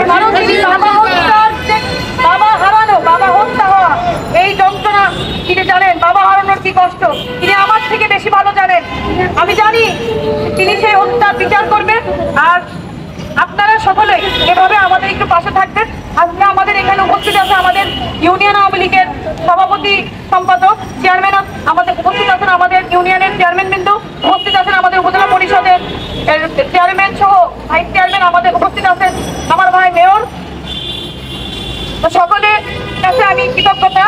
কারণ তিনি বাবা হত্যার বাবা হারানো, বাবা হত্যা হওয়া এই যন্ত্রণা তিনি জানেন। বাবা হারানোর কি কষ্ট তিনি আমার থেকে বেশি ভালো জানেন। আমি জানি তিনি সেই হত্যার বিচার করবেন। আর আপনারা সকলেই এভাবে আমাদের একটু পাশে থাকবেন। আজকে আমাদের এখানে উপস্থিত আছে আমাদের ইউনিয়ন আওয়ামী লীগের সভাপতি সম্পাদক চেয়ারম্যান, আমাদের উপস্থিত আছেন আমাদের ইউনিয়নের চেয়ারম্যান বিন্দু, উপস্থিত আছেন আমাদের উপজেলা পরিষদের চেয়ারম্যান সহ ভাইস চেয়ারম্যান, আমাদের উপস্থিত আছেন আমার ভাই মেয়র। তো সকলের কাছে আমি কৃতজ্ঞতা।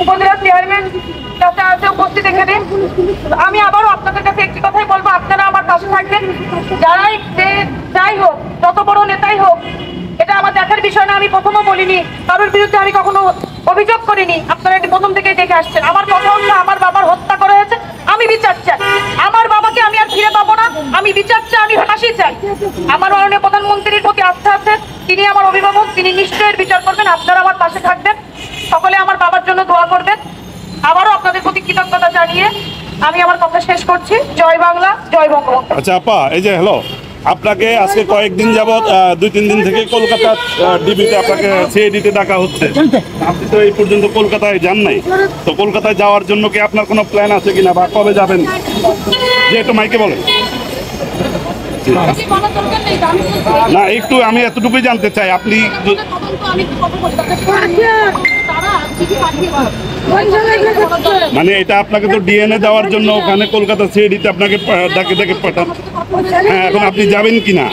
উপজেলা চেয়ারম্যান কাছে আছে উপস্থিত এখানে। আমি আবারও আপনাদের কাছে একটি কথাই বলবো, আপনারা আমার পাশে থাকবেন। যাই হোক, যত বড় নেতাই হোক, এটা আমার দেখার বিষয় না। আমি প্রথমও বলিনি, কারোর বিরুদ্ধে আমি কখনো অভিযোগ করিনি। আপনারা এটি প্রথম থেকেই দেখে আসছেন। আমার কথা হচ্ছে আমার বাবার হত্যা করা হয়েছে, আমি বিচার চাই। আমার বাবাকে আমি আর ফিরে পাবো না, আমি বিচার চাই, আমি ফাঁসি চাই। আমার মাননীয় প্রধানমন্ত্রীর প্রতি আস্থা আছে, তিনি আমার অভিভাবক, তিনি নিশ্চয়ই বিচার করবেন। আপনারা আমার পাশে থাকবেন, সকলে আমার বাবার জন্য দোয়া করবেন। আবারও আপনাদের প্রতি কৃতজ্ঞতা জানিয়ে আমি আমার কথা শেষ করছি। জয় বাংলা, জয় বঙ্গবন্ধু। আচ্ছা আপা, এই যে হ্যালো, আপনাকে আজকে কয়েকদিন যাবৎ 2-3 দিন থেকে কলকাতা ডিবিতে আপনাকে সিআইডিতে ডাকা হচ্ছে। আপনি তো এই পর্যন্ত কলকাতায় যান নাই, তো কলকাতায় যাওয়ার জন্য কি আপনার কোনো প্ল্যান আছে কিনা বা কবে যাবেন? যে একটু মাইকে বলেন না, একটু আমি এতটুকুই জানতে চাই। আপনি মানে এটা আপনাকে তো ডিএনএ দেওয়ার জন্য ওখানে কলকাতা সিআইডিতে আপনাকে ডাকে পাঠান। হ্যাঁ, এখন আপনি যাবেন কিনা?